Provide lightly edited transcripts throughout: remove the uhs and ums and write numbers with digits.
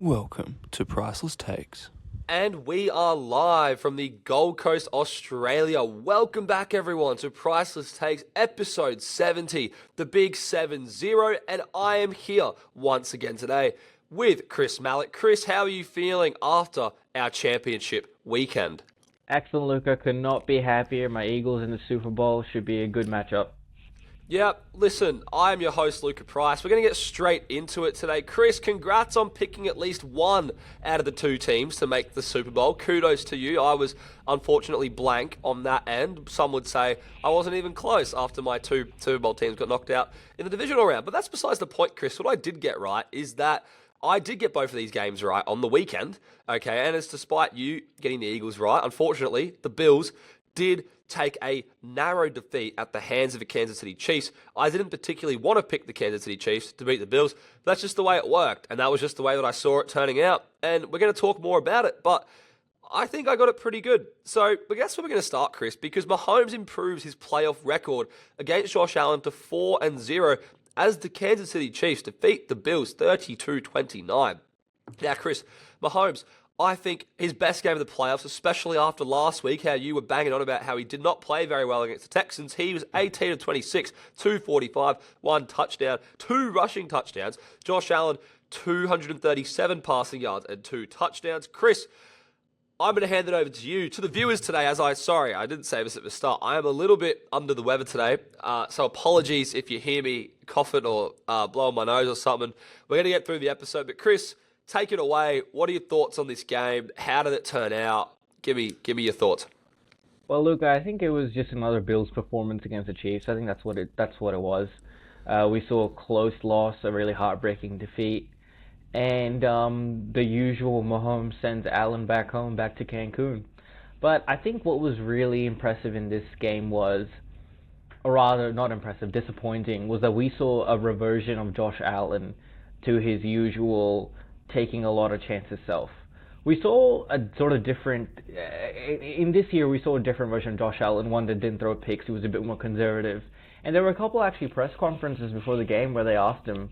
Welcome to Priceless Takes. And we are live from the Gold Coast, Australia. Welcome back, everyone, to Priceless Takes, episode 70, the big 7-0. And I am here once again today with Chris Mallett. Chris, how are you feeling after our championship weekend? Excellent, Luka. Could not be happier. My Eagles in the Super Bowl should be a good matchup. Yeah, listen, I'm your host, Luka Price. We're going to get straight into it today. Chris, congrats on picking at least one out of the two teams to make the Super Bowl. Kudos to you. I was unfortunately blank on that end. Some would say I wasn't even close after my two Super Bowl teams got knocked out in the divisional round. But that's besides the point, Chris. What I did get right is that I did get both of these games right on the weekend, okay? And it's despite you getting the Eagles right. Unfortunately, the Bills did take a narrow defeat at the hands of the Kansas City Chiefs. I didn't particularly want to pick the Kansas City Chiefs to beat the Bills. But that's just the way it worked, and that was just the way that I saw it turning out. And we're going to talk more about it, but I think I got it pretty good. So I guess we're going to start, Chris, because Mahomes improves his playoff record against Josh Allen to 4-0 as the Kansas City Chiefs defeat the Bills 32-29. Now, Chris, Mahomes, I think his best game of the playoffs, especially after last week, how you were banging on about how he did not play very well against the Texans. He was 18 of 26, 245, one touchdown, two rushing touchdowns. Josh Allen, 237 passing yards and two touchdowns. Chris, I'm going to hand it over to you, to the viewers today, I didn't say this at the start. I am a little bit under the weather today, so apologies if you hear me coughing or blowing my nose or something. We're going to get through the episode, but Chris, take it away. What are your thoughts on this game? How did it turn out? Give me your thoughts. Well, Luka, I think it was just another Bills performance against the Chiefs. I think that's what it was. We saw a close loss, a really heartbreaking defeat, and the usual Mahomes sends Allen back home, back to Cancun. But I think what was really impressive in this game was, or rather not impressive, disappointing, was that we saw a reversion of Josh Allen to his usual taking a lot of chances self. We saw a sort of different, in this year we saw a different version of Josh Allen, one that didn't throw picks, he was a bit more conservative. And there were a couple actually press conferences before the game where they asked him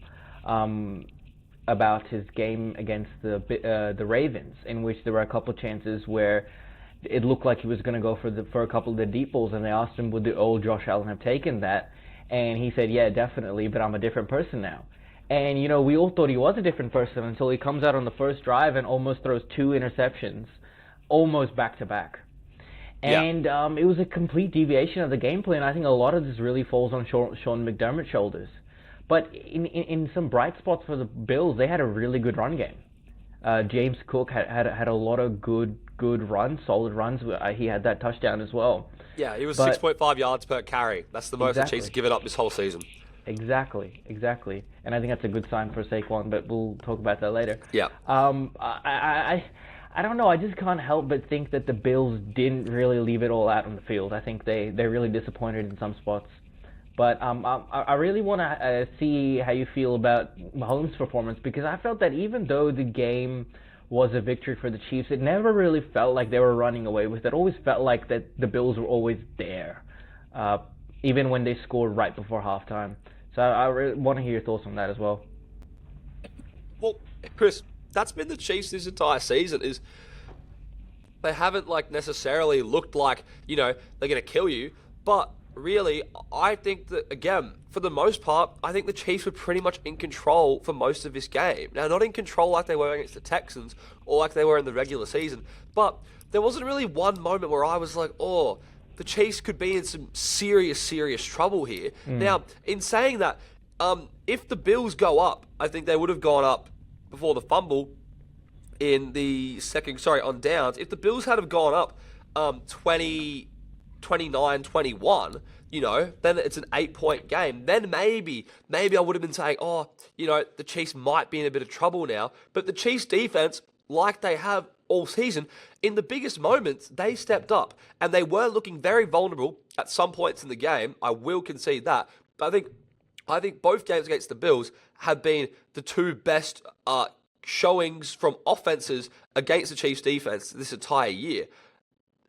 about his game against the Ravens, in which there were a couple chances where it looked like he was going to go for a couple of the deep balls, and they asked him would the old Josh Allen have taken that, and he said, yeah, definitely, but I'm a different person now. And, you know, we all thought he was a different person until he comes out on the first drive and almost throws two interceptions, almost back-to-back. And it was a complete deviation of the game plan. I think a lot of this really falls on Sean McDermott's shoulders. But in some bright spots for the Bills, they had a really good run game. James Cook had a lot of good runs, solid runs. He had that touchdown as well. Yeah, he was 6.5 yards per carry. That's the most the Chiefs have given up this whole season. Exactly. And I think that's a good sign for Saquon, but we'll talk about that later. Yeah. I don't know. I just can't help but think that the Bills didn't really leave it all out on the field. I think they're really disappointed in some spots. But I really want to see how you feel about Mahomes' performance, because I felt that even though the game was a victory for the Chiefs, it never really felt like they were running away with it. It always felt like that the Bills were always there, even when they scored right before halftime. So I really want to hear your thoughts on that as well. Well, Chris, that's been the Chiefs this entire season, is they haven't necessarily looked like, they're going to kill you. But really, I think that, again, for the most part, I think the Chiefs were pretty much in control for most of this game. Now, not in control like they were against the Texans or like they were in the regular season, but there wasn't really one moment where I was like, oh, the Chiefs could be in some serious trouble here. Now, in saying that, if the Bills go up, I think they would have gone up before the fumble in the on downs. If the Bills had have gone up 29-21, then it's an 8-point game. Then maybe I would have been saying, the Chiefs might be in a bit of trouble now. But the Chiefs defense, like they have all season, in the biggest moments, they stepped up. And they were looking very vulnerable at some points in the game. I will concede that. But I think both games against the Bills have been the two best showings from offenses against the Chiefs defense this entire year.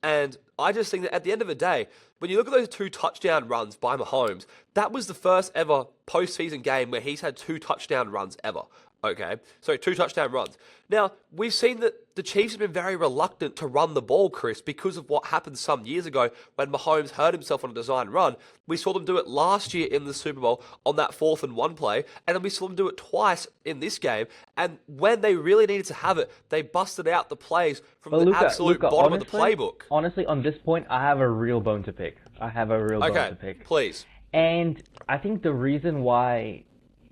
And I just think that at the end of the day, when you look at those two touchdown runs by Mahomes, that was the first ever postseason game where he's had two touchdown runs ever. Okay, so 2 touchdown runs. Now, we've seen that the Chiefs have been very reluctant to run the ball, Chris, because of what happened some years ago when Mahomes hurt himself on a design run. We saw them do it last year in the Super Bowl on that 4th-and-1 play, and then we saw them do it twice in this game. And when they really needed to have it, they busted out the plays from the absolute bottom of the playbook. Honestly, on this point, I have a real bone to pick. Okay, please. And I think the reason why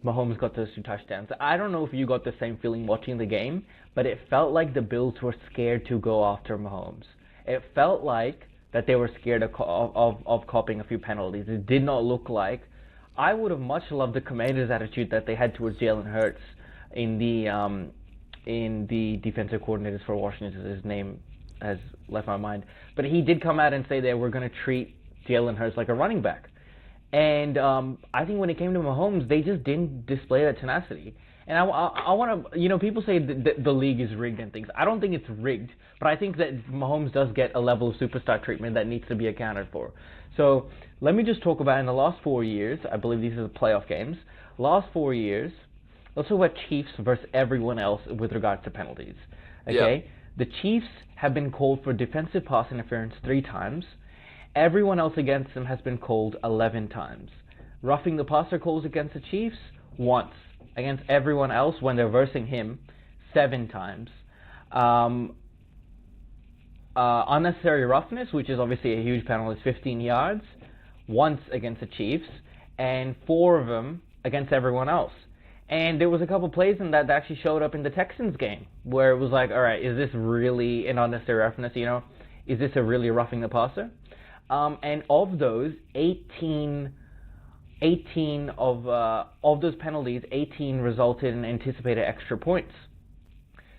Mahomes got those 2 touchdowns. I don't know if you got the same feeling watching the game, but it felt like the Bills were scared to go after Mahomes. It felt like that they were scared of copying a few penalties. It did not look like. I would have much loved the Commanders' attitude that they had towards Jalen Hurts in the defensive coordinators for Washington. His name has left my mind, but he did come out and say they were going to treat Jalen Hurts like a running back. And I think when it came to Mahomes, they just didn't display that tenacity. And I want to, people say that the league is rigged and things. I don't think it's rigged, but I think that Mahomes does get a level of superstar treatment that needs to be accounted for. So let me just talk about in the last 4 years, I believe these are the playoff games, last 4 years, let's talk about Chiefs versus everyone else with regards to penalties. Okay? Yeah. The Chiefs have been called for defensive pass interference 3 times. Everyone else against them has been called 11 times. Roughing the passer calls against the Chiefs, once. Against everyone else, when they're versing him, 7 times. Unnecessary roughness, which is obviously a huge penalty, is 15 yards, once against the Chiefs, and 4 of them against everyone else. And there was a couple plays in that actually showed up in the Texans game, where it was like, all right, is this really an unnecessary roughness, Is this a really roughing the passer? And of those, 18 of those penalties, 18 resulted in anticipated extra points.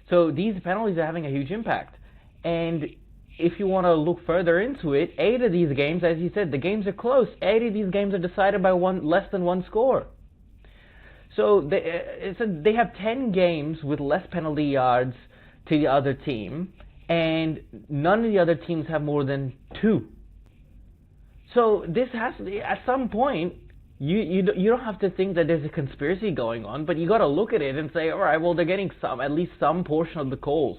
So these penalties are having a huge impact. And if you want to look further into it, 8 of these games, as you said, the games are close. 8 of these games are decided by less than 1 score. So they have 10 games with less penalty yards to the other team, and none of the other teams have more than 2. So this has to be, at some point, you don't have to think that there's a conspiracy going on, but you got to look at it and say, all right, well, they're getting at least some portion of the calls,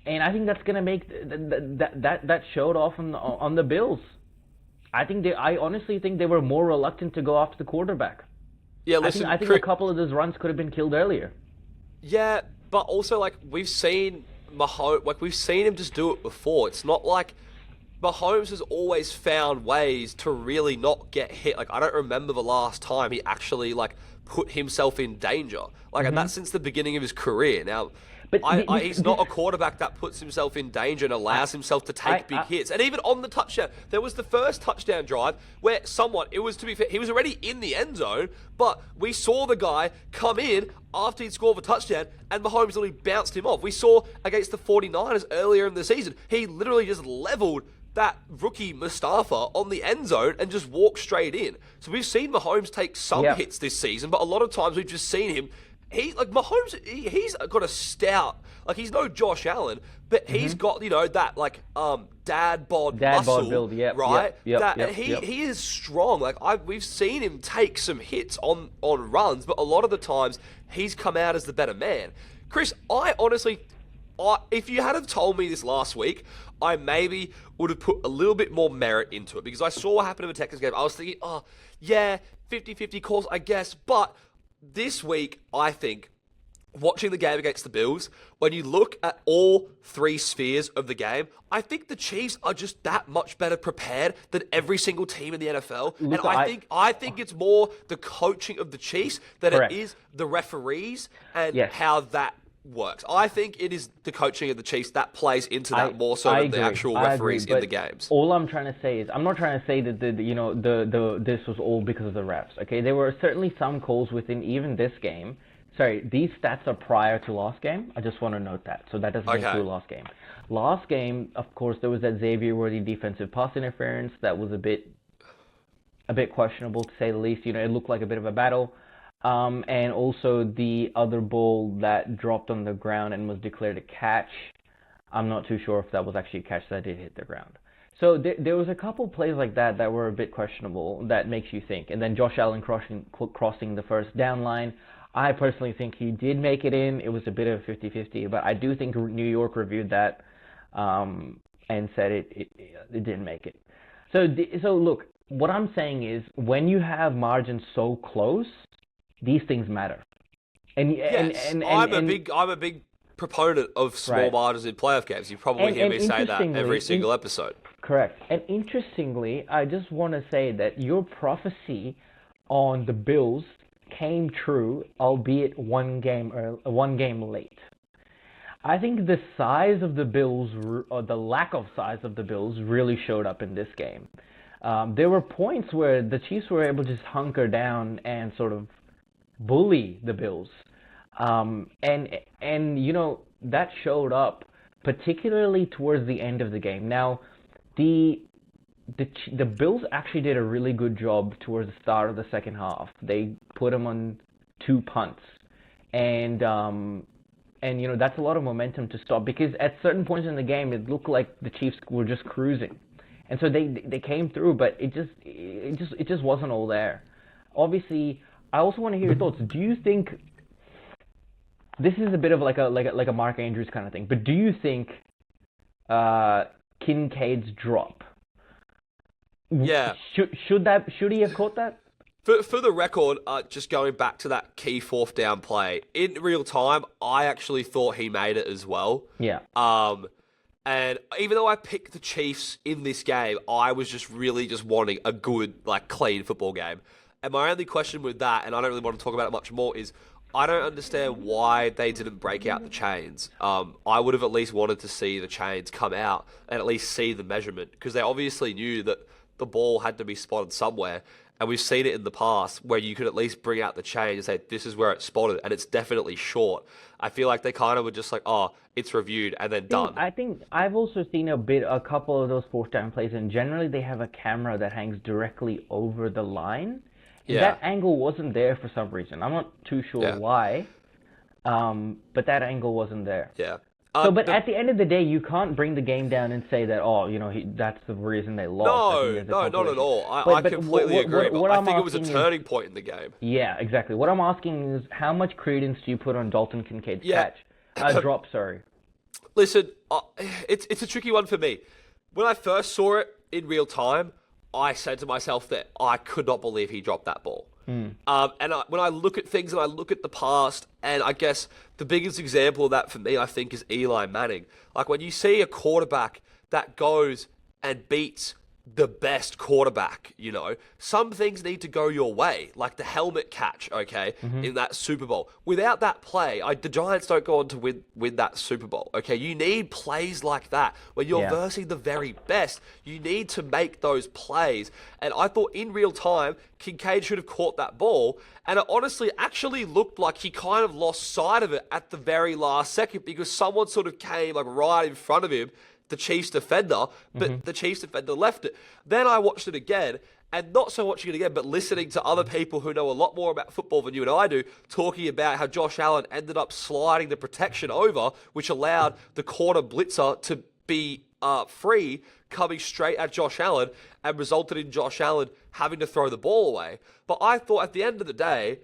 and I think that's going to make that showed off on the Bills. I honestly think they were more reluctant to go after the quarterback. Yeah, listen, I think a couple of those runs could have been killed earlier. Yeah, but also we've seen Mahomes, we've seen him just do it before. It's not like Mahomes has always found ways to really not get hit. I don't remember the last time he actually put himself in danger. And that's since the beginning of his career. Now, but he's not a quarterback that puts himself in danger and allows himself to take big hits. And even on the touchdown, there was the first touchdown drive where it was, to be fair, he was already in the end zone, but we saw the guy come in after he'd scored the touchdown, and Mahomes literally bounced him off. We saw against the 49ers earlier in the season, he literally just leveled that rookie Mustafa on the end zone and just walked straight in. So we've seen Mahomes take some hits this season, but a lot of times we've just seen him. Mahomes, he's got a stout, he's no Josh Allen, but he's got, that dad bod muscle, build, right? He is strong. We've seen him take some hits on runs, but a lot of the times he's come out as the better man. Chris, I honestly, if you had have told me this last week, I maybe would have put a little bit more merit into it, because I saw what happened in the Texans game. I was thinking, 50-50 calls, I guess, but this week, I think, watching the game against the Bills, when you look at all 3 spheres of the game, I think the Chiefs are just that much better prepared than every single team in the NFL. Look, and I think it's more the coaching of the Chiefs than Correct. It is the referees and how that works. I think it is the coaching of the Chiefs that plays into that more so than the actual referees in the games. All I'm trying to say is, I'm not trying to say that this was all because of the refs. Okay, there were certainly some calls within even this game. Sorry, these stats are prior to last game. I just want to note that, so that doesn't include last game. Last game, of course, there was that Xavier Worthy defensive pass interference that was a bit questionable, to say the least. It looked like a bit of a battle. And also the other ball that dropped on the ground and was declared a catch. I'm not too sure if that was actually a catch, that did hit the ground. So there was a couple plays like that that were a bit questionable. That makes you think. And then Josh Allen crossing the first down line. I personally think he did make it in. It was a bit of a 50-50, but I do think New York reviewed that and said it didn't make it. So look, what I'm saying is when you have margins so close, these things matter. I'm a big proponent of small margins in playoff games. You probably hear me say that every single episode. Correct. And interestingly, I just want to say that your prophecy on the Bills came true, albeit one game late. I think the size of the Bills, or the lack of size of the Bills, really showed up in this game. There were points where the Chiefs were able to just hunker down and sort of bully the Bills. And you know, that showed up particularly towards the end of the game. Now, the Bills actually did a really good job towards the start of the second half. They put them on 2 punts, and you know, that's a lot of momentum to stop, because at certain points in the game it looked like the Chiefs were just cruising, and so they came through, but it just wasn't all there. Obviously, I also want to hear your thoughts. Do you think this is a bit of like a Mark Andrews kind of thing? But do you think Kincaid's drop? Yeah. Should he have caught that? For the record, just going back to that key fourth down play, in real time, I actually thought he made it as well. Yeah. And even though I picked the Chiefs in this game, I was just really just wanting a good, like, clean football game. And my only question with that, and I don't really want to talk about it much more, is I don't understand why they didn't break out the chains. I would have at least wanted to see the chains come out and at least see the measurement, because they obviously knew that the ball had to be spotted somewhere. And we've seen it in the past where you could at least bring out the chain and say, this is where it's spotted, and it's definitely short. I feel like they kind of were just like, oh, it's reviewed, and then done. I think I've also seen a couple of those fourth down plays, and generally they have a camera that hangs directly over the line. Yeah. That angle wasn't there for some reason. I'm not too sure why, but that angle wasn't there. Yeah. But at the end of the day, you can't bring the game down and say that, oh, you know, that's the reason they lost. No, not at all. I completely agree. But I think it was a turning point in the game. Yeah, exactly. What I'm asking is, how much credence do you put on Dalton Kincaid's drop? Sorry. Listen, it's a tricky one for me. When I first saw it in real time, I said to myself that I could not believe he dropped that ball. And when I look at things and I look at the past, and I guess the biggest example of that for me, I think, is Eli Manning. Like, when you see a quarterback that goes and beats the best quarterback, you know, some things need to go your way, like the helmet catch, okay, in that Super Bowl. Without that play, the Giants don't go on to win that Super Bowl, okay? You need plays like that. When you're versing the very best, you need to make those plays. And I thought in real time, Kincaid should have caught that ball, and it honestly actually looked like he kind of lost sight of it at the very last second, because someone sort of came like right in front of him, the Chiefs defender, but the Chiefs defender left it. Then I watched it again, and not so watching it again, but listening to other people who know a lot more about football than you and I do, talking about how Josh Allen ended up sliding the protection over, which allowed the corner blitzer to be free, coming straight at Josh Allen, and resulted in Josh Allen having to throw the ball away. But I thought at the end of the day,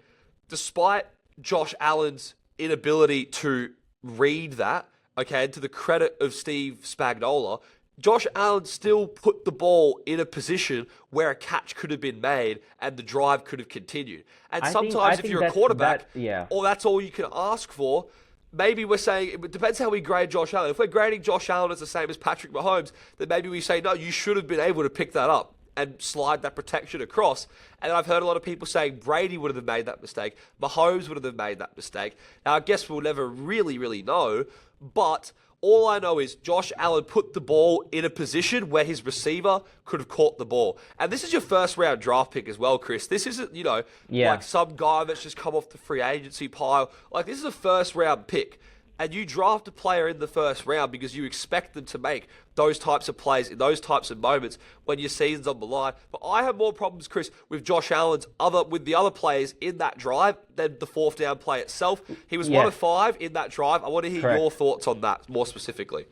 despite Josh Allen's inability to read that, okay, and to the credit of Steve Spagnuolo, Josh Allen still put the ball in a position where a catch could have been made and the drive could have continued. And sometimes if you're a quarterback, or that's all you can ask for, maybe we're saying, it depends how we grade Josh Allen. If we're grading Josh Allen as the same as Patrick Mahomes, then maybe we say, no, you should have been able to pick that up and slide that protection across. And I've heard a lot of people saying Brady would have made that mistake, Mahomes would have made that mistake. Now, I guess we'll never really know, but all I know is Josh Allen put the ball in a position where his receiver could have caught the ball. And this is your first round draft pick as well, Chris. This isn't, you know, like some guy that's just come off the free agency pile. Like, this is a first round pick. And you draft a player in the first round because you expect them to make those types of plays in those types of moments when your season's on the line. But I have more problems, Chris, with Josh Allen's with the other players in that drive than the fourth down play itself. He was 1 of 5 in that drive. I want to hear your thoughts on that more specifically.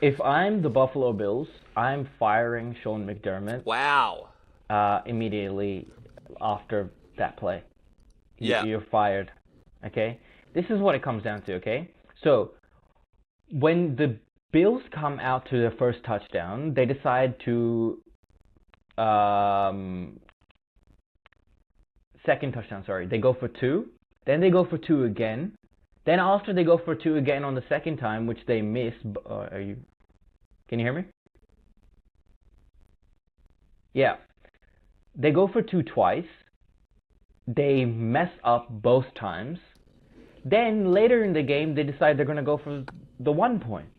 If I'm the Buffalo Bills, I'm firing Sean McDermott Wow. immediately after that play. Yeah. You're fired. Okay? This is what it comes down to, okay? So, when the Bills come out to their first touchdown, they decide to second touchdown, sorry. They go for 2, then they go for 2 again. Then after they go for 2 again on the second time, which they miss, can you hear me? Yeah. They go for 2 twice. They mess up both times. Then later in the game, they decide they're going to go for the 1 point.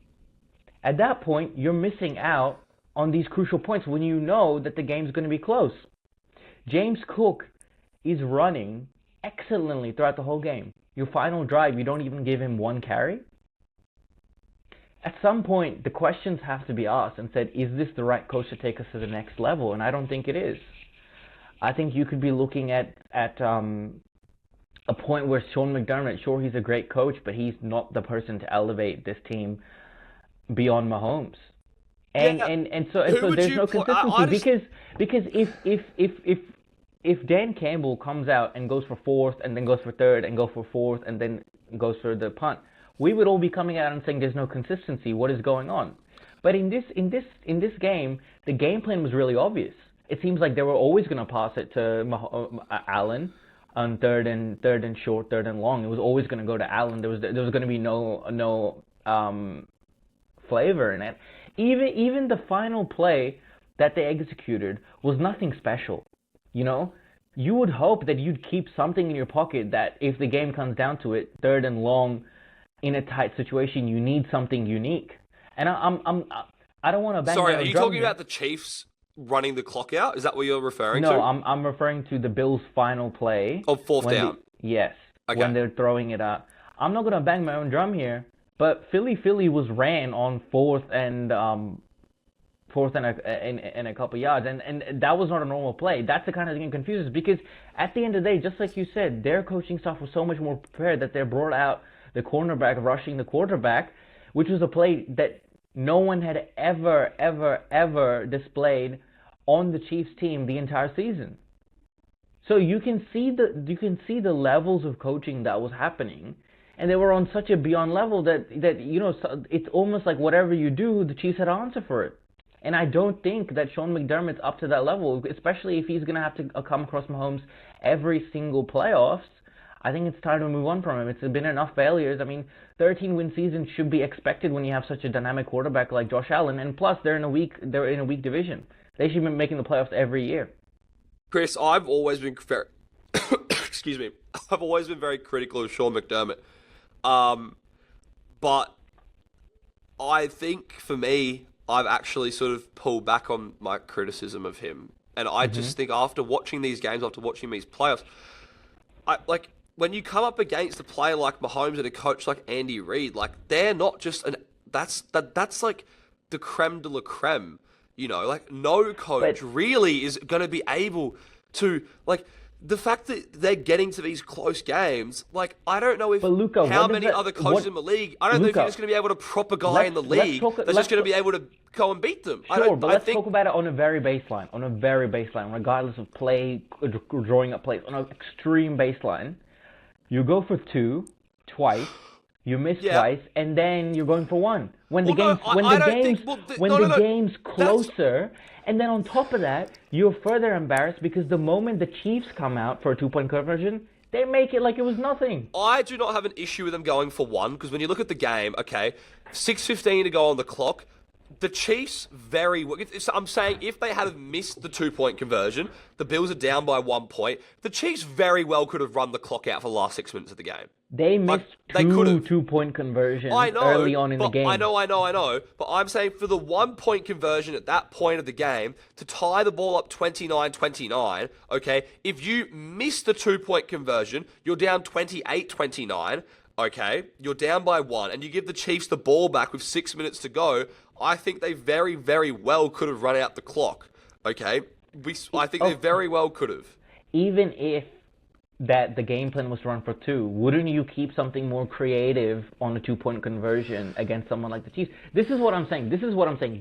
At that point, you're missing out on these crucial points when you know that the game's going to be close. James Cook is running excellently throughout the whole game. Your final drive, you don't even give him 1 carry. At some point, the questions have to be asked and said, is this the right coach to take us to the next level? And I don't think it is. I think you could be looking at a point where Sean McDermott, sure, he's a great coach, but he's not the person to elevate this team beyond Mahomes. And so there's no consistency because if Dan Campbell comes out and goes for 4th and then goes for 3rd and goes for 4th and then goes for the punt, we would all be coming out and saying there's no consistency. What is going on? But in this game, the game plan was really obvious. It seems like they were always going to pass it to Allen on third and short, 3rd and long. It was always going to go to Allen. There was going to be no flavor in it. Even the final play that they executed was nothing special. You know, you would hope that you'd keep something in your pocket that if the game comes down to it, 3rd and long, in a tight situation, you need something unique. And I don't want to bang. Sorry, are you talking about the Chiefs running the clock out? Is that what you're referring to? No, I'm referring to the Bills' final play. Oh, 4th down. Yes. Okay. When they're throwing it up. I'm not going to bang my own drum here, but Philly was ran on 4th and a couple yards, and that was not a normal play. That's the kind of thing that confuses, because at the end of the day, just like you said, their coaching staff was so much more prepared that they brought out the cornerback rushing the quarterback, which was a play that no one had ever displayed on the Chiefs team the entire season. So you can see the levels of coaching that was happening, and they were on such a beyond level that you know, it's almost like whatever you do, the Chiefs had an answer for it. And I don't think that Sean McDermott's up to that level, especially if he's going to have to come across Mahomes every single playoffs. I think it's time to move on from him. It's been enough failures. I mean, 13-win season should be expected when you have such a dynamic quarterback like Josh Allen, and plus they're in a weak division. They should be making the playoffs every year. Chris, I've always been very excuse me. I've always been very critical of Sean McDermott. But I think for me, I've actually sort of pulled back on my criticism of him. And I just think after watching these games, after watching these playoffs, when you come up against a player like Mahomes and a coach like Andy Reid, like, they're not just that's like the creme de la creme, you know, like no coach really is going to be able to, like, the fact that they're getting to these close games, like, I don't know if Luka, how many other coaches in the league, I don't know if you're just going to be able to prop a guy in the league that's just going to be able to go and beat them. Sure, but let's talk about it on a very baseline, regardless of play, drawing up plays, on an extreme baseline. You go for 2 twice, you miss twice, and then you're going for 1. When the game's closer, and then on top of that, you're further embarrassed because the moment the Chiefs come out for a 2-point conversion, they make it like it was nothing. I do not have an issue with them going for 1, because when you look at the game, okay, 6:15 to go on the clock, the Chiefs I'm saying if they had missed the 2-point conversion, the Bills are down by 1 point, the Chiefs very well could have run the clock out for the last 6 minutes of the game. They missed two 2-point conversions early on in the game. I know. But I'm saying for the 1-point conversion at that point of the game, to tie the ball up 29-29, okay, if you miss the 2-point conversion, you're down 28-29, okay, you're down by 1, and you give the Chiefs the ball back with 6 minutes to go, I think they very, very well could have run out the clock, okay? I think they very well could have. Even if that the game plan was to run for two, wouldn't you keep something more creative on a 2-point conversion against someone like the Chiefs? This is what I'm saying.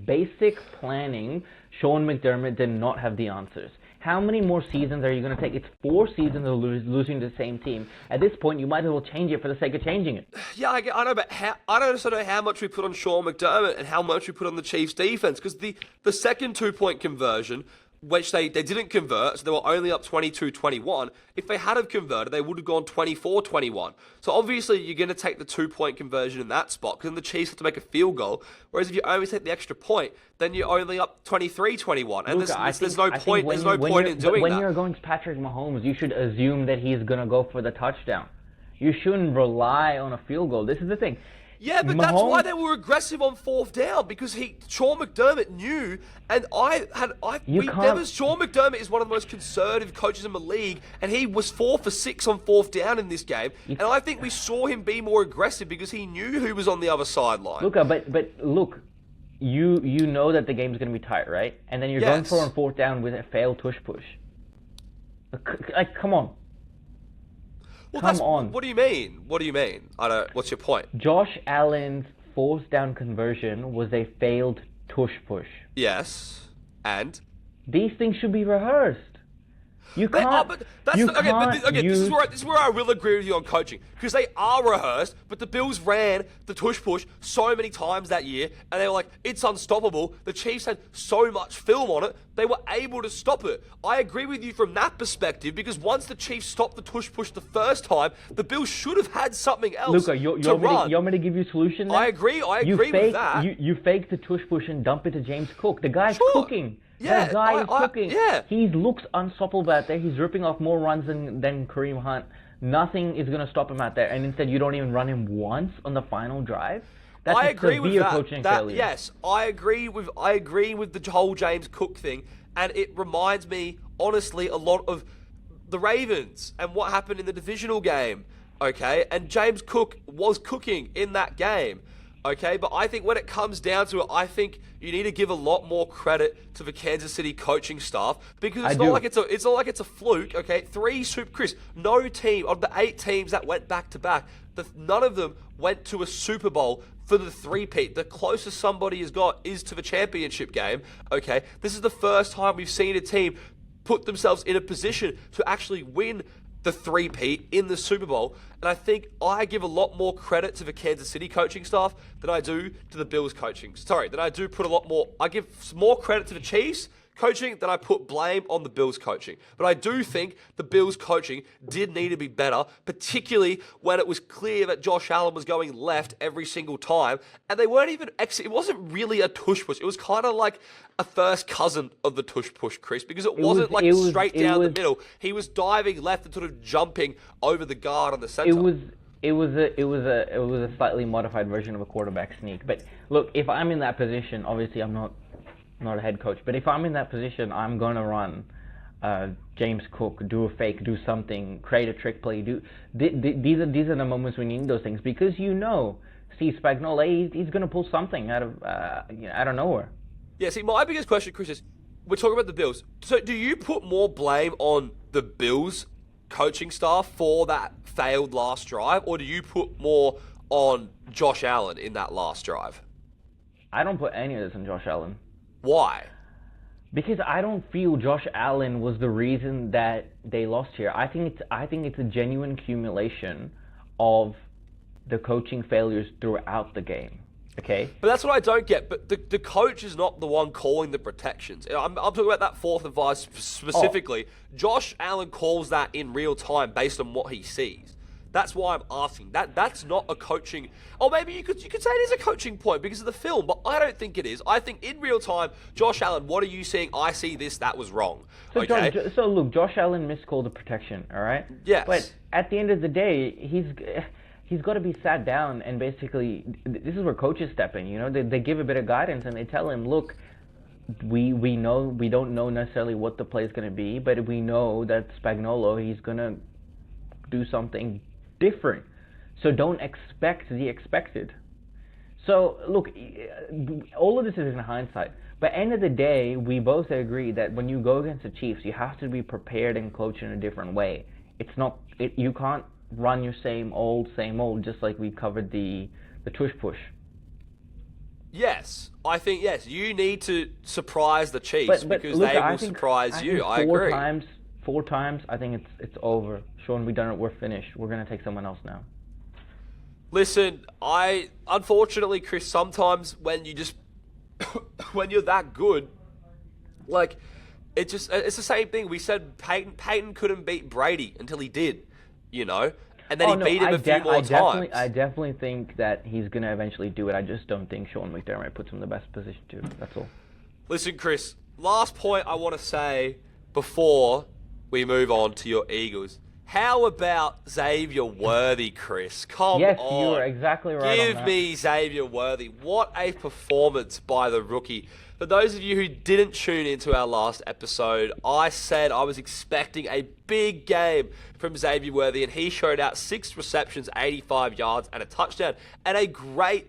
Basic planning, Sean McDermott did not have the answers. How many more seasons are you going to take? It's 4 seasons of losing to the same team. At this point, you might as well change it for the sake of changing it. Yeah, I know, but I don't also know how much we put on Sean McDermott and how much we put on the Chiefs' defense, because the second 2-point conversion, which they didn't convert, so they were only up 22-21. If they had have converted, they would have gone 24-21. So obviously, you're going to take the 2-point conversion in that spot, because then the Chiefs have to make a field goal. Whereas if you only take the extra point, then you're only up 23-21. And Luka, there's no point in doing when that. When you're going to Patrick Mahomes, you should assume that he's going to go for the touchdown. You shouldn't rely on a field goal. This is the thing. Yeah, but that's why they were aggressive on 4th down, because Sean McDermott knew, and Sean McDermott is one of the most conservative coaches in the league, and he was 4 for 6 on 4th down in this game, and I think we saw him be more aggressive because he knew who was on the other sideline. Luka, but look, you know that the game's going to be tight, right? And then you're going for on 4th down with a failed tush-push. Like, come on. What do you mean? What's your point? Josh Allen's 4th down conversion was a failed tush-push. Yes, and? These things should be rehearsed. You can't. This is where I will agree with you on coaching, because they are rehearsed. But the Bills ran the tush push so many times that year, and they were like, it's unstoppable. The Chiefs had so much film on it, they were able to stop it. I agree with you from that perspective, because once the Chiefs stopped the tush push the first time, the Bills should have had something else Luka, you to run. You want me to give you a solution then? I agree with that. You fake the tush push and dump it to James Cook. The guy's cooking. Yeah, that guy is cooking. Yeah. He looks unstoppable out there. He's ripping off more runs than Kareem Hunt. Nothing is going to stop him out there. And instead, you don't even run him once on the final drive. That's I agree with that. Coaching failure. Yes, I agree with the whole James Cook thing, and it reminds me, honestly, a lot of the Ravens and what happened in the divisional game. Okay, and James Cook was cooking in that game. Okay, but I think when it comes down to it, I think you need to give a lot more credit to the Kansas City coaching staff, because it's not like it's a fluke. Okay, Chris, no team of the 8 teams that went back to back, none of them went to a Super Bowl for the 3-peat. The closest somebody has got is to the championship game. Okay, this is the first time we've seen a team put themselves in a position to actually win the 3-peat in the Super Bowl. And I think I give a lot more credit to the Kansas City coaching staff than I do to the Bills coaching. I give more credit to the Chiefs coaching than I put blame on the Bills coaching. But I do think the Bills coaching did need to be better, particularly when it was clear that Josh Allen was going left every single time, and they weren't even it wasn't really a tush push. It was kind of like a first cousin of the tush push, Chris, because it wasn't straight down the middle. He was diving left and sort of jumping over the guard on the center. It was a slightly modified version of a quarterback sneak. But look, if I'm in that position, obviously I'm not a head coach, but if I'm in that position, I'm going to run James Cook, do a fake, do something, create a trick play. These are the moments we need those things, because Steve Spagnuolo, he's going to pull something out of nowhere. Yeah, see, my biggest question, Chris, is we're talking about the Bills. So do you put more blame on the Bills coaching staff for that failed last drive, or do you put more on Josh Allen in that last drive? I don't put any of this on Josh Allen. Why? Because I don't feel Josh Allen was the reason that they lost here. I think it's a genuine accumulation of the coaching failures throughout the game. Okay? But that's what I don't get. But the coach is not the one calling the protections. I'm talking about that 4th and 5 specifically. Josh Allen calls that in real time based on what he sees. That's why I'm asking. That's not a coaching. Or maybe you could say it is a coaching point because of the film, but I don't think it is. I think in real time, Josh Allen, what are you seeing? I see this. That was wrong. Okay. So look, Josh Allen miscalled the protection. All right. Yes. But at the end of the day, he's got to be sat down and basically, this is where coaches step in. They give a bit of guidance and they tell him, look, we don't know necessarily what the play is going to be, but we know that Spagnuolo, he's going to do something different. So don't expect the expected. So look, all of this is in hindsight. But end of the day, we both agree that when you go against the Chiefs, you have to be prepared and coach in a different way. it's not. You can't run your same old, just like we covered the tush push. Yes, I think yes. You need to surprise the Chiefs because Luka, they will surprise you. I agree. Four times, I think it's over. Sean, we done it. We're finished. We're gonna take someone else now. Listen, unfortunately, Chris, sometimes when you just when you're that good, like it's the same thing. We said Peyton couldn't beat Brady until he did, and then he beat him a few more times. I definitely think that he's gonna eventually do it. I just don't think Sean McDermott puts him in the best position to. That's all. Listen, Chris, last point I want to say before we move on to your Eagles. How about Xavier Worthy, Chris? Come on. Yes, you are exactly right. Give me Xavier Worthy. What a performance by the rookie. For those of you who didn't tune into our last episode, I said I was expecting a big game from Xavier Worthy, and he showed out 6 receptions, 85 yards, and a touchdown, and a great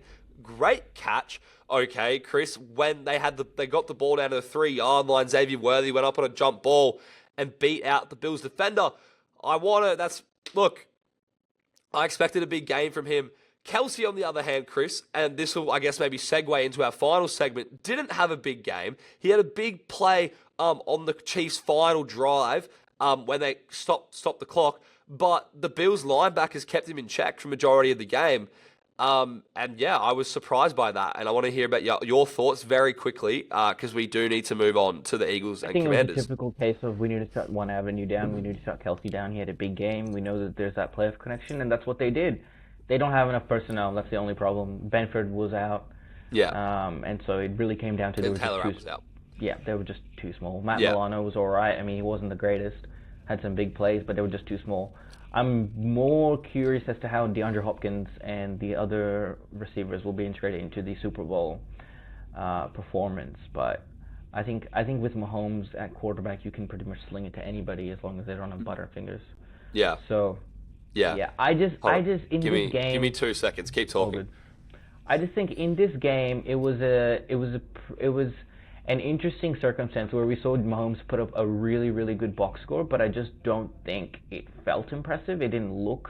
catch. Okay, Chris, when they got the ball down to the 3-yard line, Xavier Worthy went up on a jump ball and beat out the Bills defender. I expected a big game from him. Kelsey, on the other hand, Chris, and this will, I guess, maybe segue into our final segment, didn't have a big game. He had a big play on the Chiefs' final drive when they stopped the clock, but the Bills' linebackers kept him in check for majority of the game. And yeah, I was surprised by that, and I want to hear about your thoughts very quickly because we do need to move on to the Eagles and Commanders. I think it was a typical case of we need to shut one avenue down, we need to shut Kelsey down. He had a big game. We know that there's that playoff connection, and that's what they did. They don't have enough personnel. That's the only problem. Benford was out. Yeah. And so it really came down to Taylor Rapp was out. Yeah, they were just too small. Matt Milano was all right. I mean, he wasn't the greatest. Had some big plays, but they were just too small. I'm more curious as to how DeAndre Hopkins and the other receivers will be integrated into the Super Bowl performance. But I think with Mahomes at quarterback, you can pretty much sling it to anybody as long as they don't have butterfingers. Yeah. So. Yeah. I just in this game. Give me 2 seconds. Keep talking. I just think in this game it was an interesting circumstance where we saw Mahomes put up a really, really good box score, but I just don't think it felt impressive. It didn't look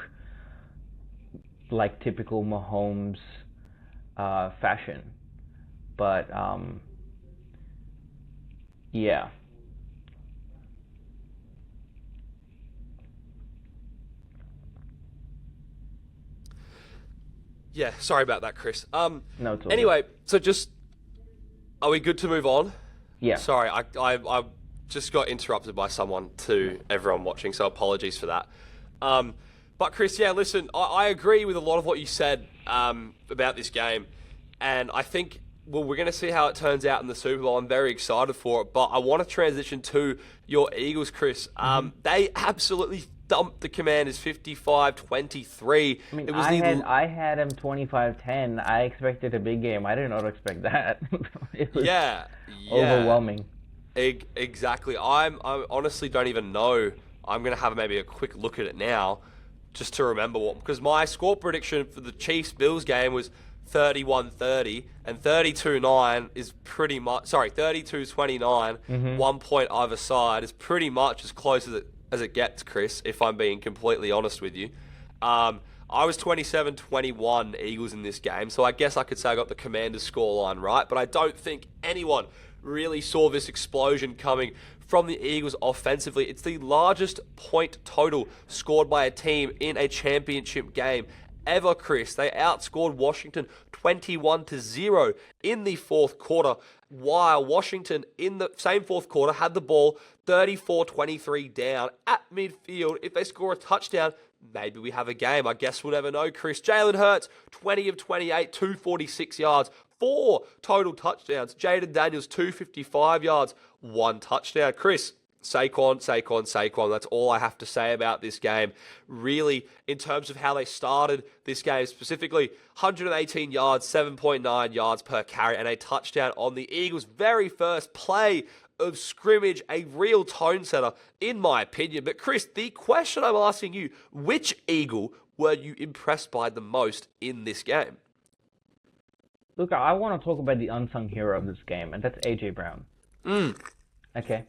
like typical Mahomes fashion. But yeah. Yeah, sorry about that, Chris. No, it's all anyway, so are we good to move on? Yeah. Sorry, I just got interrupted by someone to everyone watching, so apologies for that. But Chris, yeah, listen, I agree with a lot of what you said about this game, and I think we're going to see how it turns out in the Super Bowl. I'm very excited for it, but I want to transition to your Eagles, Chris. They absolutely dumped the Commanders 55-23. I mean, I had him 25-10. I expected a big game. I did not expect that. It was overwhelming. Exactly. I honestly don't even know. I'm going to have maybe a quick look at it now just to remember because my score prediction for the Chiefs-Bills game was 31-30 and 32-9 is pretty much 32-29, 1 point either side is pretty much as close as it gets, Chris, if I'm being completely honest with you. I was 27-21 Eagles in this game, so I guess I could say I got the Commanders scoreline right, but I don't think anyone really saw this explosion coming from the Eagles offensively. It's the largest point total scored by a team in a championship game ever, Chris. They outscored Washington 21-0 in the fourth quarter, while Washington in the same fourth quarter had the ball 34-23 down at midfield. If they score a touchdown, maybe we have a game. I guess we'll never know, Chris. Jalen Hurts, 20 of 28, 246 yards, 4 total touchdowns. Jaden Daniels, 255 yards, 1 touchdown. Chris, Saquon. That's all I have to say about this game. Really, in terms of how they started this game, specifically 118 yards, 7.9 yards per carry, and a touchdown on the Eagles' very first play of scrimmage, a real tone setter, in my opinion. But Chris, the question I'm asking you, which Eagle were you impressed by the most in this game? Look, I want to talk about the unsung hero of this game, and that's A.J. Brown. Okay.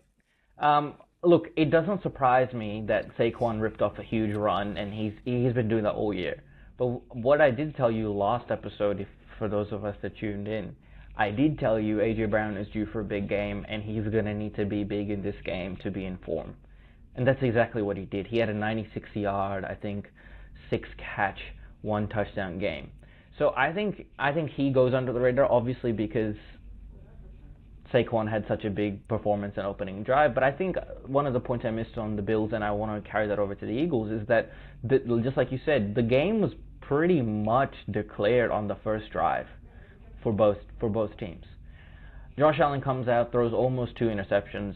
Look, it doesn't surprise me that Saquon ripped off a huge run, and he's been doing that all year. But what I did tell you last episode, if for those of us that tuned in, I did tell you AJ Brown is due for a big game, and he's gonna need to be big in this game to be in form. And that's exactly what he did. He had a 96-yard, I think, 6-catch, 1-touchdown game. So I think he goes under the radar, obviously because Saquon had such a big performance in opening drive. But I think one of the points I missed on the Bills, and I want to carry that over to the Eagles, is that just like you said, the game was pretty much declared on the first drive for both teams. Josh Allen comes out, throws almost 2 interceptions.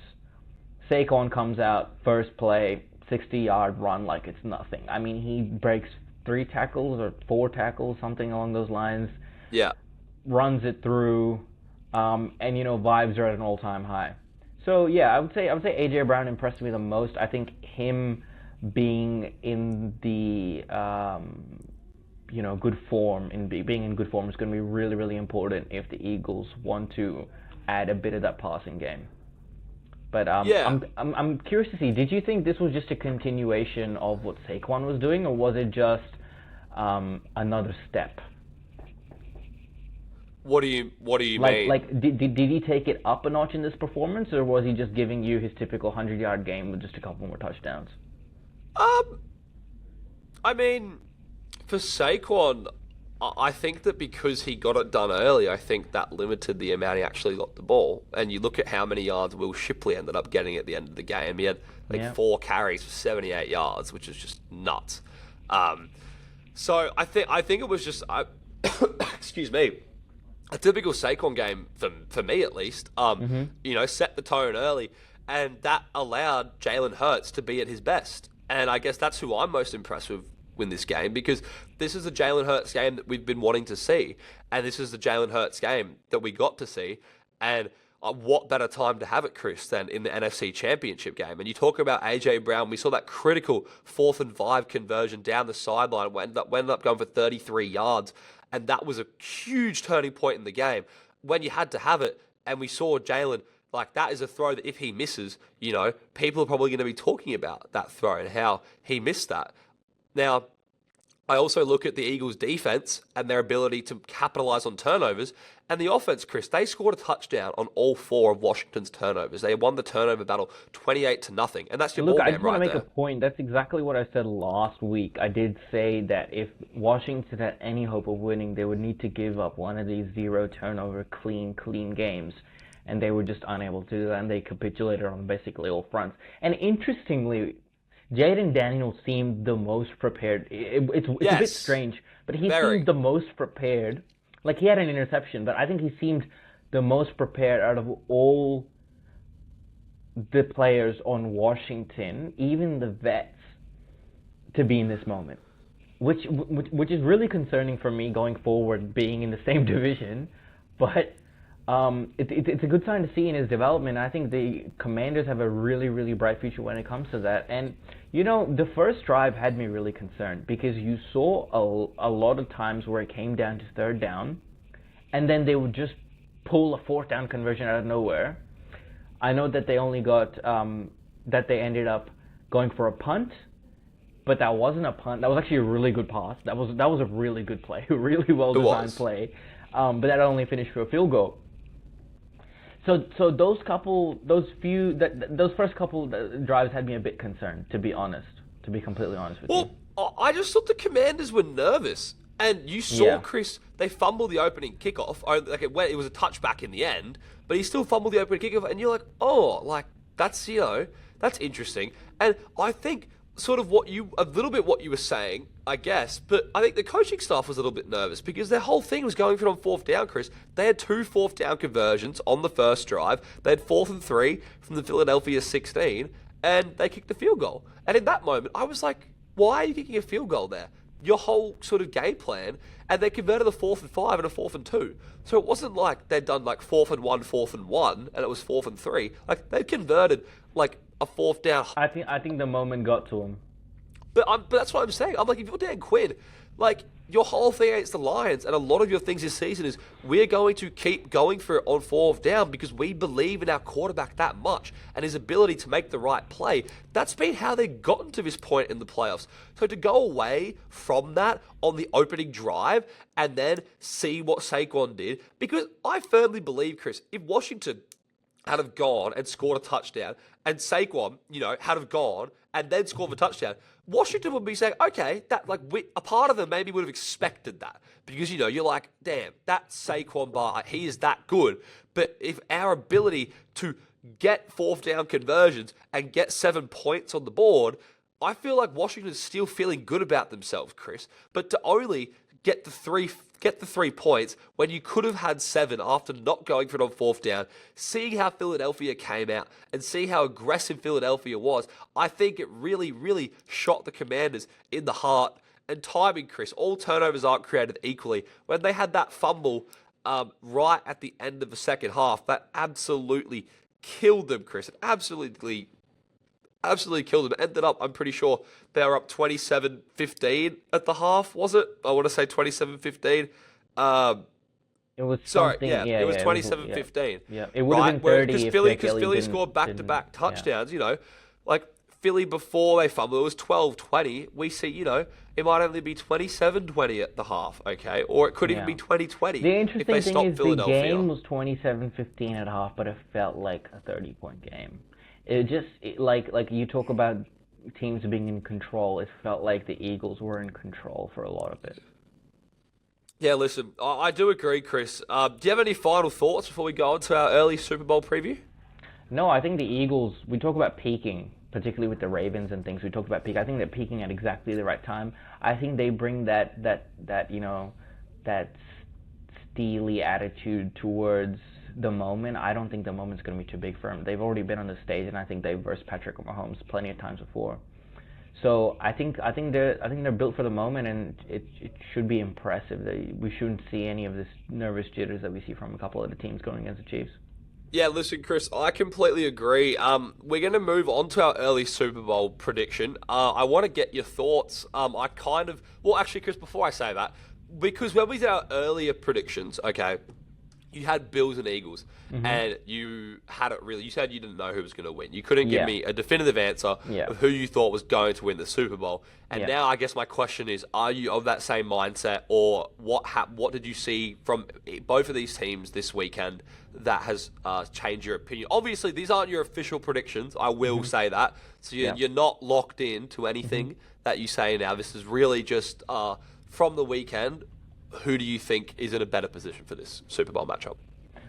Saquon comes out, first play, 60-yard run like it's nothing. I mean, he breaks 3 tackles or 4 tackles, something along those lines. Yeah. Runs it through, and vibes are at an all-time high. So yeah, I would say AJ Brown impressed me the most. I think him being in the good form, being in good form is going to be really, really important if the Eagles want to add a bit of that passing game. But Yeah. I'm curious to see, did you think this was just a continuation of what Saquon was doing, or was it just another step? What do you mean? Did he take it up a notch in this performance, or was he just giving you his typical 100-yard game with just a couple more touchdowns? I mean, for Saquon, I think that because he got it done early, I think that limited the amount he actually got the ball. And you look at how many yards Will Shipley ended up getting at the end of the game. He had 4 carries for 78 yards, which is just nuts. So I think it was just, excuse me, a typical Saquon game for me at least. Set the tone early, and that allowed Jalen Hurts to be at his best. And I guess that's who I'm most impressed with in this game, because this is the Jalen Hurts game that we've been wanting to see, and this is the Jalen Hurts game that we got to see. And what better time to have it, Chris, than in the NFC Championship game? And you talk about AJ Brown, we saw that critical 4th and 5 conversion down the sideline, ended up going for 33 yards, and that was a huge turning point in the game when you had to have it. And we saw Jalen, like, that is a throw that if he misses, people are probably going to be talking about that throw and how he missed that. Now, I also look at the Eagles' defense and their ability to capitalize on turnovers. And the offense, Chris, they scored a touchdown on all 4 of Washington's turnovers. They won the turnover battle 28-0. And that's your ball game right there. I just want to make a point. That's exactly what I said last week. I did say that if Washington had any hope of winning, they would need to give up one of these 0-turnover, clean games. And they were just unable to do that, and they capitulated on basically all fronts. And interestingly, Jaden Daniels seemed the most prepared. It's a bit strange, but he seemed the most prepared. Like, he had an interception, but I think he seemed the most prepared out of all the players on Washington, even the vets, to be in this moment. Which is really concerning for me going forward, being in the same division. But it's a good sign to see in his development. I think the Commanders have a really, really bright future when it comes to that. And, the first drive had me really concerned, because you saw a lot of times where it came down to 3rd down, and then they would just pull a 4th down conversion out of nowhere. I know that they only got, that they ended up going for a punt, but that wasn't a punt. That was actually a really good pass. That was a really good play, a really well-designed play. But that only finished for a field goal. So those first couple drives had me a bit concerned, to be honest, to be completely honest with you. Well, I just thought the Commanders were nervous. And you saw, Chris, they fumbled the opening kickoff. It was a touchback in the end, but he still fumbled the opening kickoff. And you're like, that's interesting. And I think sort of what you were saying, I guess, but I think the coaching staff was a little bit nervous because their whole thing was going for it on 4th down, Chris. They had 2 4th down conversions on the first drive. They had 4th and 3 from the Philadelphia 16, and they kicked the field goal. And in that moment, I was like, why are you kicking a field goal there? Your whole sort of game plan, and they converted a 4th and 5 and a 4th and 2. So it wasn't like they'd done like 4th and 1, 4th and 1, and it was 4th and 3. Like, they converted like a 4th down. I think the moment got to him. But that's what I'm saying. I'm like, if you're Dan Quinn, like, your whole thing against the Lions and a lot of your things this season is we're going to keep going for it on fourth down because we believe in our quarterback that much and his ability to make the right play. That's been how they've gotten to this point in the playoffs. So to go away from that on the opening drive and then see what Saquon did, because I firmly believe, Chris, if Washington had have gone and scored a touchdown and Saquon, had have gone and then scored the touchdown, Washington would be saying, okay, that a part of them maybe would have expected that because, you're like, damn, that Saquon Bar, he is that good. But if our ability to get fourth down conversions and get 7 points on the board, I feel like Washington's still feeling good about themselves, Chris. But to only get the 3 points when you could have had 7 after not going for it on fourth down, seeing how Philadelphia came out and seeing how aggressive Philadelphia was, I think it really, really shot the Commanders in the heart. And timing, Chris, all turnovers aren't created equally. When they had that fumble right at the end of the second half, that absolutely killed them, Chris. It absolutely killed them. Ended up, I'm pretty sure, they were up 27-15 at the half, was it? I want to say 27-15. It was sorry, something, it was 27-15. Yeah, it would have been 30 because Philly scored back-to-back touchdowns, like Philly before they fumbled, it was 12-20. We see, it might only be 27-20 at the half, okay? Or it could even be 20-20 The interesting if they thing stop is Philadelphia. the game was 27-15 at half, but it felt like a 30-point game. It just, like you talk about teams being in control, it felt like the Eagles were in control for a lot of it. Yeah, listen, I do agree, Chris. Do you have any final thoughts before we go on to our early Super Bowl preview? No, I think the Eagles, we talk about peaking, particularly with the Ravens and things. We talked about peak. I think they're peaking at exactly the right time. I think they bring that steely attitude towards the moment. I don't think the moment's going to be too big for them. They've already been on the stage, and I think they've versed Patrick Mahomes plenty of times before. So I think they're built for the moment, and it should be impressive. We shouldn't see any of this nervous jitters that we see from a couple of the teams going against the Chiefs. Yeah, listen, Chris, I completely agree. We're going to move on to our early Super Bowl prediction. I want to get your thoughts. Actually, Chris, before I say that, because when we did our earlier predictions, okay, you had Bills and Eagles, and you had it really. You said you didn't know who was going to win. You couldn't give me a definitive answer of who you thought was going to win the Super Bowl. And now, I guess my question is: are you of that same mindset, or what did you see from both of these teams this weekend that has changed your opinion? Obviously, these aren't your official predictions. I will say that. So you're not locked in to anything that you say now. This is really just from the weekend. Who do you think is in a better position for this Super Bowl matchup?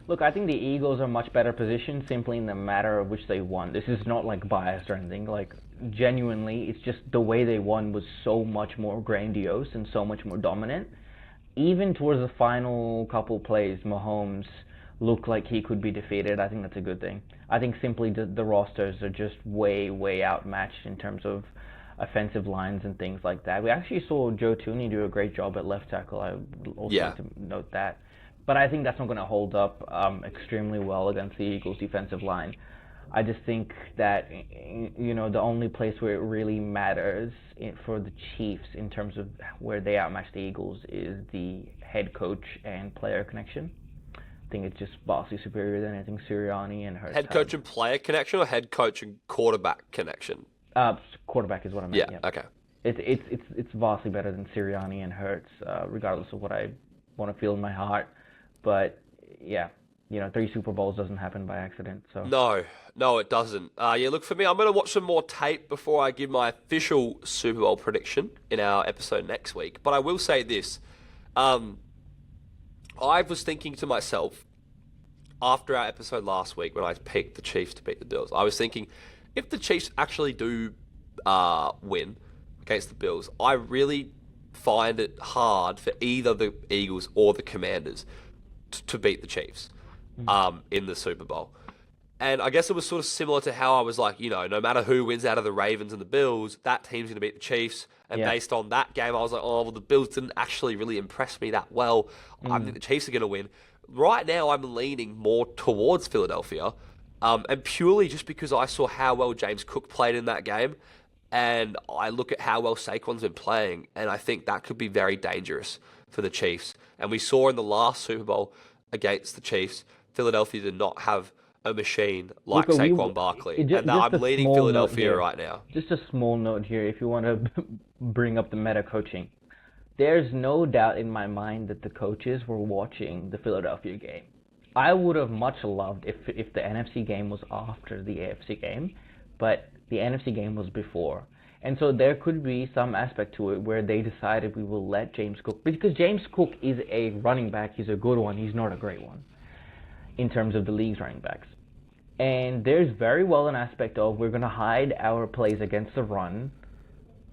Look, I think the Eagles are much better positioned simply in the matter of which they won. This is not like biased or anything. Like, genuinely, it's just the way they won was so much more grandiose and so much more dominant. Even towards the final couple plays, Mahomes looked like he could be defeated. I think that's a good thing. I think simply the rosters are just way, way outmatched in terms of offensive lines and things like that. We actually saw Joe Tooney do a great job at left tackle. I would also like to note that. But I think that's not going to hold up extremely well against the Eagles' defensive line. I just think that, the only place where it really matters for the Chiefs in terms of where they outmatch the Eagles is the head coach and player connection. I think it's just vastly superior than anything Sirianni and Hurts. Head coach and player connection, or head coach and quarterback connection? Quarterback is what I meant. Yeah. Okay. It's vastly better than Sirianni and Hurts, regardless of what I want to feel in my heart. But yeah, 3 Super Bowls doesn't happen by accident. So no, it doesn't. Look, for me, I'm going to watch some more tape before I give my official Super Bowl prediction in our episode next week. But I will say this: I was thinking to myself after our episode last week when I picked the Chiefs to beat the Bills, I was thinking, if the Chiefs actually do win against the Bills, I really find it hard for either the Eagles or the Commanders to beat the Chiefs in the Super Bowl. And I guess it was sort of similar to how I was like, no matter who wins out of the Ravens and the Bills, that team's going to beat the Chiefs. And based on that game, I was like, the Bills didn't actually really impress me that well. I think the Chiefs are going to win. Right now, I'm leaning more towards Philadelphia. And purely just because I saw how well James Cook played in that game, And I look at how well Saquon's been playing, and I think that could be very dangerous for the Chiefs. And we saw in the last Super Bowl against the Chiefs, Philadelphia did not have a machine like Luka, Saquon Barkley. And just I'm a leading small note Philadelphia here. right now. Just a small note here, if you want to bring up the meta coaching. There's no doubt in my mind that the coaches were watching the Philadelphia game. I would have much loved if the NFC game was after the AFC game, but the NFC game was before. And so there could be some aspect to it where they decided we will let James Cook, because James Cook is a running back, he's a good one, he's not a great one in terms of the league's running backs. And there's very well an aspect of we're going to hide our plays against the run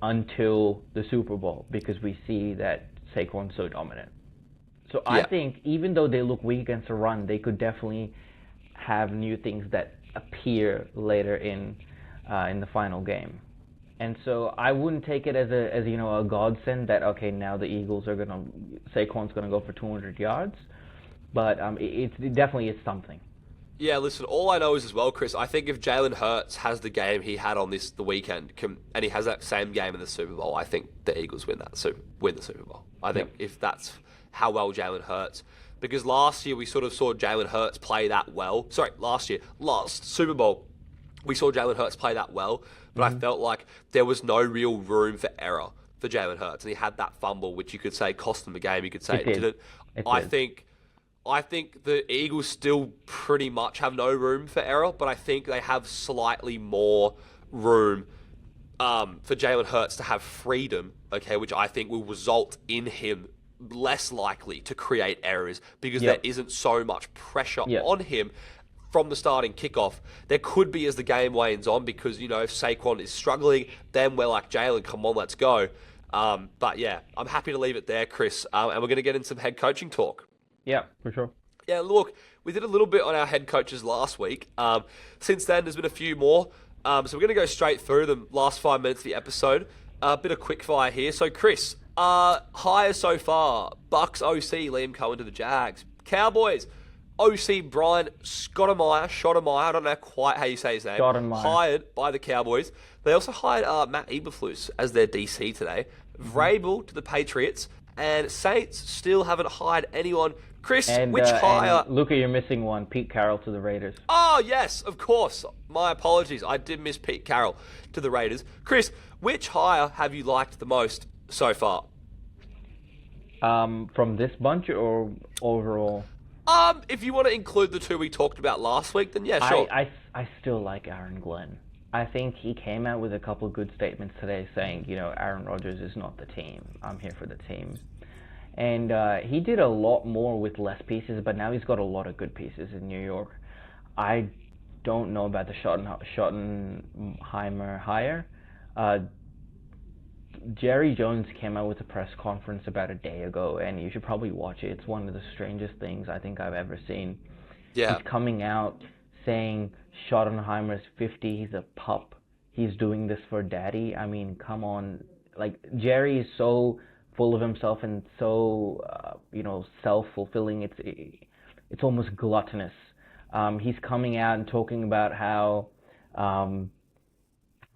until the Super Bowl because we see that Saquon's so dominant. So I think even though they look weak against the run, they could definitely have new things that appear later in the final game. And so I wouldn't take it as a godsend that okay, now the Eagles are Saquon's gonna go for 200 yards, but it definitely is something. Yeah, listen, all I know is as well, Chris, I think if Jalen Hurts has the game he had on the weekend, and he has that same game in the Super Bowl, I think the Eagles win the Super Bowl. I think if that's how well Jalen Hurts, because last year we sort of saw Jalen Hurts play that well. Sorry, last Super Bowl, we saw Jalen Hurts play that well, but I felt like there was no real room for error for Jalen Hurts, and he had that fumble, which you could say cost him the game. You could say it didn't. I think the Eagles still pretty much have no room for error, but I think they have slightly more room for Jalen Hurts to have freedom, okay, which I think will result in him less likely to create errors because there isn't so much pressure on him from the starting kickoff. There could be as the game wanes on because, if Saquon is struggling, then we're like, Jalen, come on, let's go. But yeah, I'm happy to leave it there, Chris, and we're going to get into some head coaching talk. Yeah, for sure. Yeah, look, we did a little bit on our head coaches last week. Since then, there's been a few more. So we're going to go straight through them last 5 minutes of the episode. A bit of quick fire here. So, Chris, hires so far. Bucks OC, Liam Cohen to the Jags. Cowboys, OC Brian Schottenheimer, I don't know quite how you say his name, hired by the Cowboys. They also hired Matt Eberflus as their DC today. Vrabel to the Patriots. And Saints still haven't hired anyone. Chris, which hire? And Luka, you're missing one. Pete Carroll to the Raiders. Oh, yes, of course. My apologies. I did miss Pete Carroll to the Raiders. Chris, which hire have you liked the most so far? From this bunch or overall? If you want to include the two we talked about last week, then yeah, sure. I still like Aaron Glenn. I think he came out with a couple of good statements today saying, Aaron Rodgers is not the team. I'm here for the team. And he did a lot more with less pieces, but now he's got a lot of good pieces in New York. I don't know about the Schottenheimer hire. Jerry Jones came out with a press conference about a day ago, and you should probably watch it. It's one of the strangest things I think I've ever seen. Yeah. He's coming out saying Schottenheimer's 50, he's a pup. He's doing this for daddy. I mean, come on. Like, Jerry is so full of himself and so, self-fulfilling. It's almost gluttonous. He's coming out and talking about how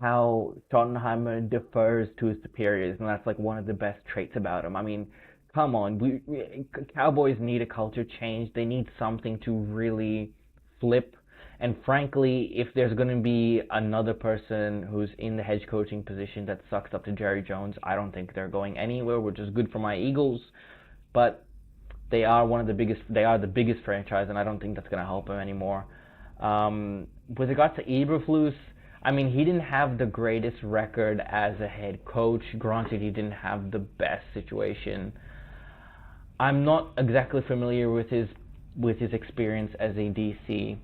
Schottenheimer defers to his superiors, and that's like one of the best traits about him. I mean, come on. Cowboys need a culture change. They need something to really flip. And frankly, if there's going to be another person who's in the head coaching position that sucks up to Jerry Jones, I don't think they're going anywhere, which is good for my Eagles. But they are the biggest franchise, and I don't think that's going to help them anymore. With regards to Eberflus, I mean, he didn't have the greatest record as a head coach. Granted, he didn't have the best situation. I'm not exactly familiar with his experience as a DC.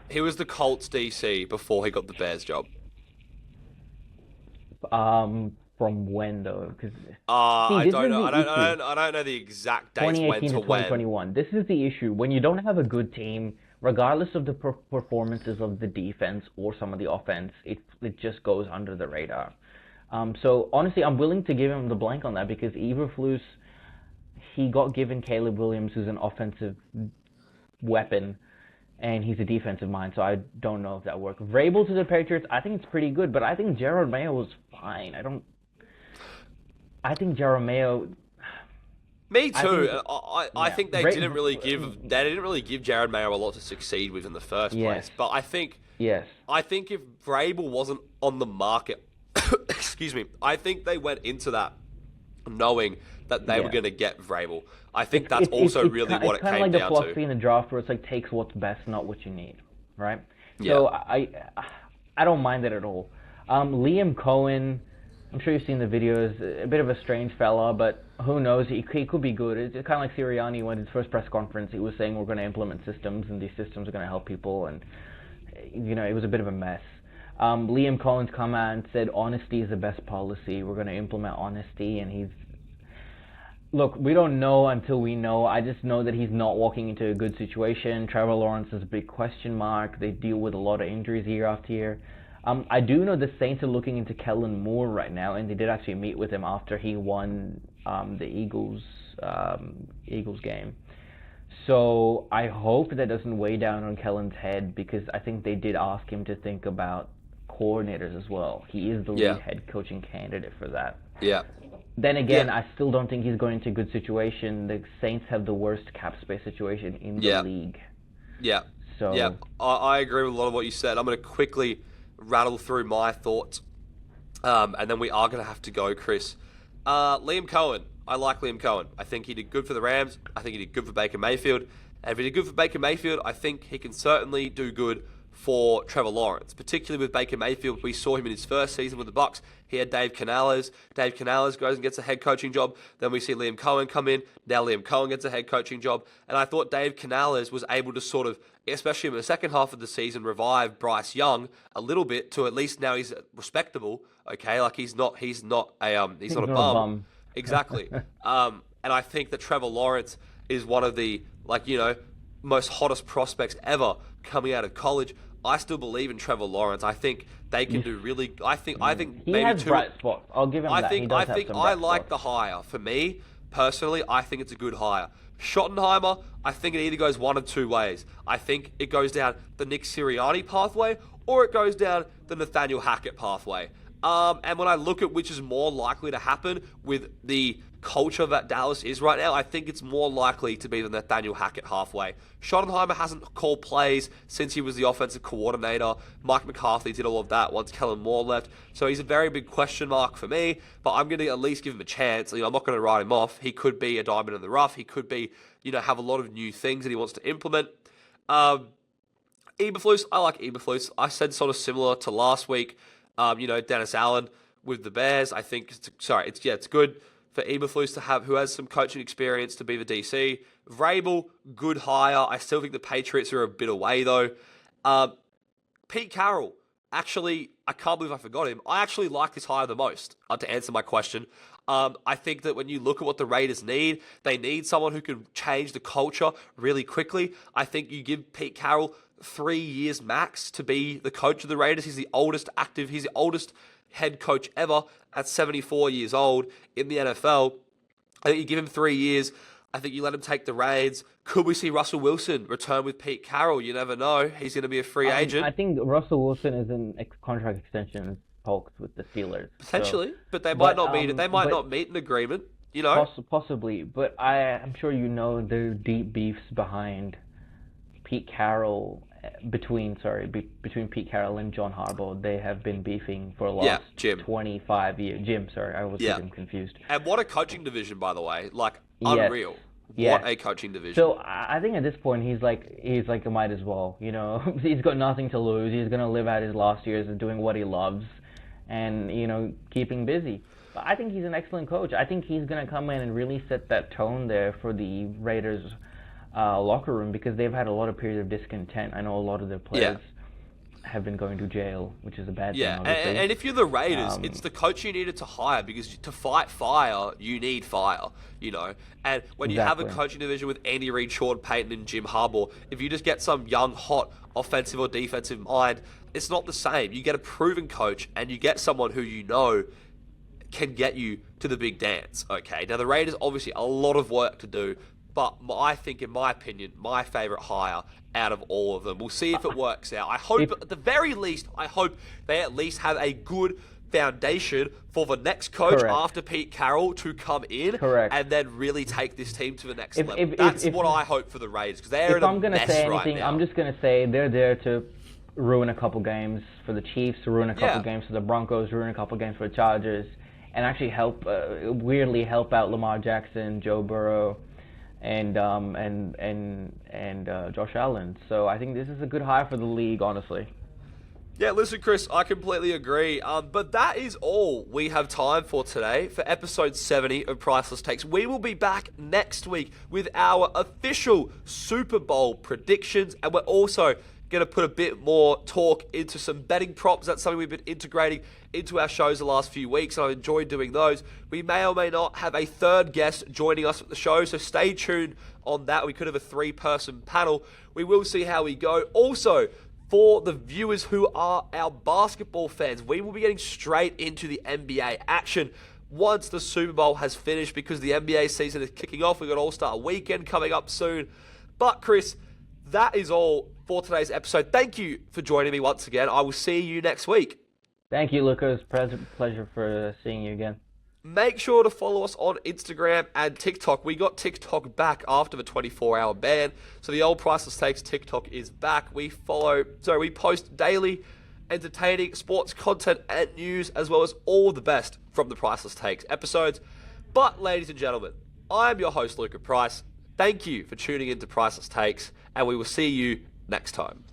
He was the Colts DC before he got the Bears job. From when though? Because I don't know. I don't know the exact dates when to 2021. This is the issue. When you don't have a good team, regardless of the performances of the defense or some of the offense, it just goes under the radar. So honestly, I'm willing to give him the blank on that because Eberflus, he got given Caleb Williams, who's an offensive weapon. and he's a defensive mind, so I don't know if that works. Vrabel to the Patriots, I think it's pretty good, but I think Jerod Mayo was fine. I think Jerod Mayo. Me too. I Yeah. think they didn't really give Jared Mayo a lot to succeed with in the first place. But I think Yes. if Vrabel wasn't on the market, excuse me, I think they went into that knowing that they were going to get Vrabel. I think that's also really what it came down to. It's kind of like the philosophy in the draft where it's like takes what's best, not what you need, right? Yeah. So I don't mind that at all. Liam Cohen, I'm sure you've seen the videos, a bit of a strange fella, but who knows, he could be good. It's kind of like Sirianni when his first press conference, he was saying we're going to implement systems and these systems are going to help people, and it was a bit of a mess. Liam Cohen's come out and said honesty is the best policy. We're going to implement honesty, and look, we don't know until we know. I just know that he's not walking into a good situation. Trevor Lawrence is a big question mark. They deal with a lot of injuries year after year. I do know the Saints are looking into Kellen Moore right now, and they did actually meet with him after he won the Eagles game. So I hope that doesn't weigh down on Kellen's head, because I think they did ask him to think about coordinators as well. He is the lead head coaching candidate for that. Yeah. Then again, I still don't think he's going into a good situation. The Saints have the worst cap space situation in the league. Yeah. So yeah, I agree with a lot of what you said. I'm going to quickly rattle through my thoughts, and then we are going to have to go, Chris. Liam Cohen. I like Liam Cohen. I think he did good for the Rams. I think he did good for Baker Mayfield. And if he did good for Baker Mayfield, I think he can certainly do good for Trevor Lawrence, particularly with Baker Mayfield. We saw him in his first season with the Bucs. He had Dave Canales. Dave Canales goes and gets a head coaching job. Then we see Liam Cohen come in. Now Liam Cohen gets a head coaching job. And I thought Dave Canales was able to sort of, especially in the second half of the season, revive Bryce Young a little bit to at least now he's respectable. Okay, like he's not a bum. Exactly. And I think that Trevor Lawrence is one of the most hottest prospects ever coming out of college. I still believe in Trevor Lawrence. I think they can do really. I think he maybe has bright spots. I'll give him that. I like the hire. For me personally, I think it's a good hire. Schottenheimer, I think it either goes one of two ways. I think it goes down the Nick Sirianni pathway, or it goes down the Nathaniel Hackett pathway. And when I look at which is more likely to happen with the culture that Dallas is right now, I think it's more likely to be the Nathaniel Hackett halfway. Schottenheimer hasn't called plays since he was the offensive coordinator. Mike McCarthy did all of that once Kellen Moore left. So he's a very big question mark for me, but I'm going to at least give him a chance. I'm not going to write him off. He could be a diamond in the rough. He could be, have a lot of new things that he wants to implement. Eberflus, I like Eberflus. I said sort of similar to last week. Dennis Allen with the Bears. I think it's good for Eberflus to have, who has some coaching experience, to be the DC. Vrabel, good hire. I still think the Patriots are a bit away though. Pete Carroll, actually, I can't believe I forgot him. I actually like this hire the most, to answer my question. I think that when you look at what the Raiders need, they need someone who can change the culture really quickly. I think you give Pete Carroll 3 years max to be the coach of the Raiders. He's the oldest head coach ever at 74 years old in the NFL. I think you give him 3 years. I think you let him take the reins. Could we see Russell Wilson return with Pete Carroll? You never know. He's going to be a free agent. I think Russell Wilson is in contract extension talks with the Steelers. Potentially, but they might not meet. They might not meet an agreement. Possibly, but I'm sure there are deep beefs behind Pete Carroll. Between Pete Carroll and John Harbaugh, they have been beefing for the last 25 years. Jim, sorry, I was getting confused. And what a coaching division, by the way, unreal. What a coaching division. So I think at this point he's like might as well. He's got nothing to lose. He's gonna live out his last years of doing what he loves, and keeping busy. But I think he's an excellent coach. I think he's gonna come in and really set that tone there for the Raiders. Locker room, because they've had a lot of periods of discontent. I know a lot of their players have been going to jail, which is a bad thing, obviously. And if you're the Raiders, it's the coach you needed to hire, because to fight fire, you need fire, And when you have a coaching division with Andy Reid, Sean Payton, and Jim Harbaugh, if you just get some young, hot, offensive or defensive mind, it's not the same. You get a proven coach, and you get someone who can get you to the big dance, okay? Now, the Raiders, obviously, a lot of work to do. but I think, in my opinion, my favourite hire out of all of them. We'll see if it works out. I hope, at the very least, they at least have a good foundation for the next coach after Pete Carroll to come in and then really take this team to the next level. That's what I hope for the Raiders, because they're in a mess right now. I'm just going to say they're there to ruin a couple games for the Chiefs, ruin a couple games for the Broncos, ruin a couple games for the Chargers, and actually weirdly help out Lamar Jackson, Joe Burrow, and Josh Allen. So I think this is a good hire for the league, honestly. Yeah, listen, Chris, I completely agree. But that is all we have time for today for episode 70 of Priceless Takes. We will be back next week with our official Super Bowl predictions, and we're also going to put a bit more talk into some betting props. That's something we've been integrating into our shows the last few weeks, and I've enjoyed doing those. We may or may not have a third guest joining us at the show, so stay tuned on that. We could have a 3-person panel. We will see how we go. Also, for the viewers who are our basketball fans, we will be getting straight into the NBA action once the Super Bowl has finished, because the NBA season is kicking off. We've got All-Star Weekend coming up soon. But, Chris, that is all for today's episode. Thank you for joining me once again. I will see you next week. Thank you, Luka. It was a pleasure for seeing you again. Make sure to follow us on Instagram and TikTok. We got TikTok back after the 24-hour ban, so the old Priceless Takes TikTok is back. We post daily entertaining sports content and news, as well as all the best from the Priceless Takes episodes. But, ladies and gentlemen, I'm your host, Luka Price. Thank you for tuning into Priceless Takes, and we will see you next time.